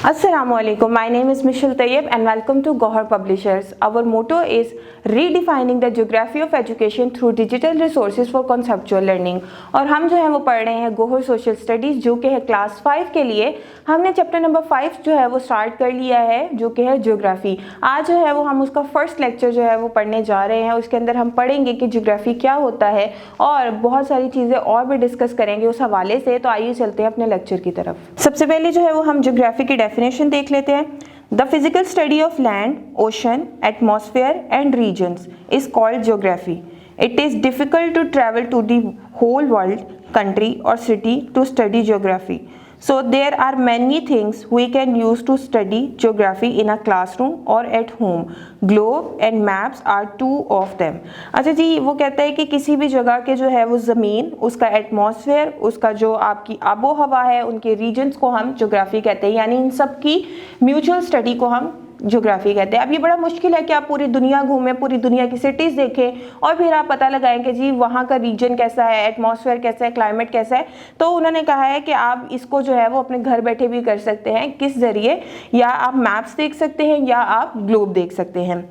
Assalamualaikum. My name is Michelle Tayyib and welcome to Gohar Publishers. Our motto is redefining the geography of education through digital resources for conceptual learning. और हम जो है वो पढ़ रहे हैं Gohar social studies जो कि है क्लास 5 के लिए। हमने चैप्टर नंबर 5 जो है वो स्टार्ट कर लिया है जो कि है ज्योग्राफी। आज जो है वो हम उसका फर्स्ट लेक्चर जो है वो पढ़ने जा रहे हैं। उसके अंदर हम पढ़ेंगे कि ज्योग्राफी क्या होता है और बहुत सारी चीज़ें और भी डिस्कस करेंगे उस हवाले से। तो आइए चलते हैं अपने लेक्चर की तरफ। सबसे पहले जो है वो हम ज्योग्राफी की डेफिनेशन देख लेते हैं। The physical study of land, ocean, atmosphere and regions is called geography. It is difficult to travel to the whole world, country or city to study geography. So there are many things we can use to study geography in a classroom or at home. Globe and maps are two of them. अच्छा जी, वो कहता है कि किसी भी जगह के जो है वो ज़मीन, उसका एटमॉस्फेयर, उसका जो आपकी आबो हवा है, उनके रीजन्स को हम ज्योग्राफी कहते हैं। यानी इन सब की म्यूचुअल स्टडी को हम ज्योग्राफी कहते हैं। अब ये बड़ा मुश्किल है कि आप पूरी दुनिया घूमें, पूरी दुनिया की सिटीज़ देखें और फिर आप पता लगाएं कि जी वहाँ का रीजन कैसा है, एटमॉस्फेयर कैसा है, क्लाइमेट कैसा है। तो उन्होंने कहा है कि आप इसको जो है वो अपने घर बैठे भी कर सकते हैं। किस ज़रिए? या आप मैप्स देख सकते हैं या आप ग्लोब देख सकते हैं।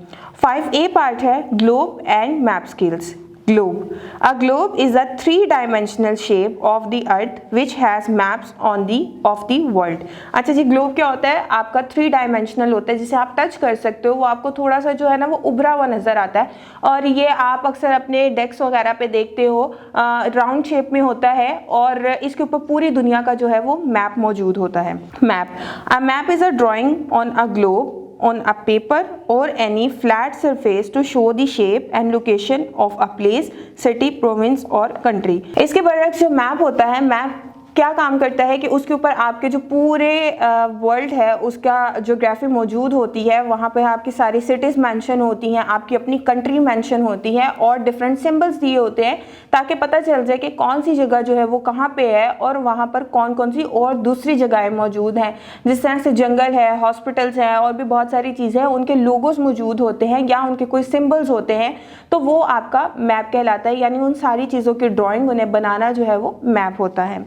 5A पार्ट है globe and map skills. Globe. A globe is a three-dimensional shape of the earth which has maps on the of the world. अच्छा जी, ग्लोब क्या होता है? आपका 3 डायमेंशनल होता है जिसे आप टच कर सकते हो। वो आपको थोड़ा सा जो है ना वो उभरा हुआ नज़र आता है और ये आप अक्सर अपने डेस्क वगैरह पे देखते हो, राउंड शेप में होता है और इसके ऊपर पूरी दुनिया का जो है वो मैप मौजूद होता है। Map, a map is a drawing on a globe on a paper or any flat surface to show the shape and location of a place, city, province or country. इसके बरअक्स जो मैप होता है, map क्या काम करता है कि उसके ऊपर आपके जो पूरे वर्ल्ड है उसका ज्योग्राफी मौजूद होती है। वहाँ पे आपकी सारी सिटीज़ मेंशन होती हैं, आपकी अपनी कंट्री मेंशन होती है और डिफरेंट सिंबल्स दिए होते हैं ताकि पता चल जाए कि कौन सी जगह जो है वो कहाँ पे है और वहाँ पर कौन कौन सी और दूसरी जगहें मौजूद हैं। जिस तरह से जंगल है, हॉस्पिटल्स हैं और भी बहुत सारी चीज़ें हैं, उनके लोगोस मौजूद होते हैं या उनके कोई सिम्बल्स होते हैं, तो वो आपका मैप कहलाता है। यानी उन सारी चीज़ों की ड्राइंग, उन्हें बनाना जो है वो मैप होता है।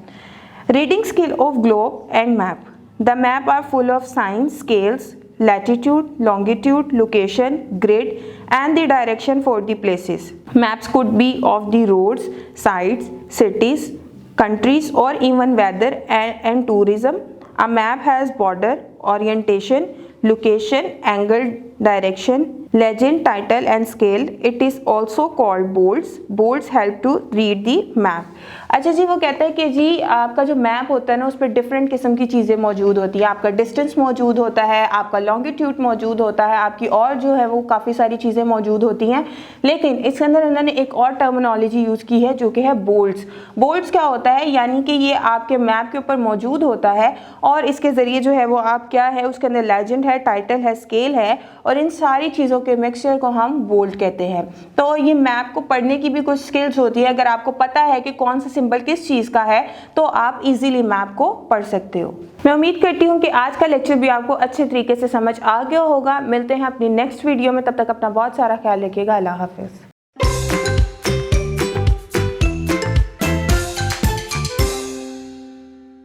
Reading skill of globe and map. The map are full of signs, scales, latitude, longitude, location, grid and the direction for the places. Maps could be of the roads, sites, cities, countries or even weather and tourism. A map has border, orientation, location, angle, direction, legend, title and scale. It is also called boards. Boards help to read the map. अच्छा जी, वो कहता है कि जी आपका जो map होता है ना उस पर डिफरेंट किस्म की चीज़ें मौजूद होती है। आपका डिस्टेंस मौजूद होता है, आपका लॉन्गिट्यूड मौजूद होता है, आपकी और जो है वो काफ़ी सारी चीज़ें मौजूद होती हैं। लेकिन इसके अंदर उन्होंने एक और टर्मिनोलॉजी यूज़ की है जो कि है बोर्ड्स। बोर्ड्स क्या होता है? यानी कि ये आपके मैप के ऊपर मौजूद होता है और इसके ज़रिए जो है वो आप क्या है, उसके अंदर लेजेंड है, टाइटल है, स्केल है और इन सारी चीज़ों के मिक्सचर को हम बोल्ड कहते हैं। तो ये मैप को पढ़ने की भी कुछ स्किल्स होती है। अगर आपको पता है कि कौन सा सिंबल किस चीज़ का है तो आप इजीली मैप को पढ़ सकते हो। मैं उम्मीद करती हूँ कि आज का लेक्चर भी आपको अच्छे तरीके से समझ आ गया होगा। मिलते हैं अपनी नेक्स्ट वीडियो में, तब तक अपना बहुत सारा ख्याल रखिएगा। अल्लाह हाफिज़।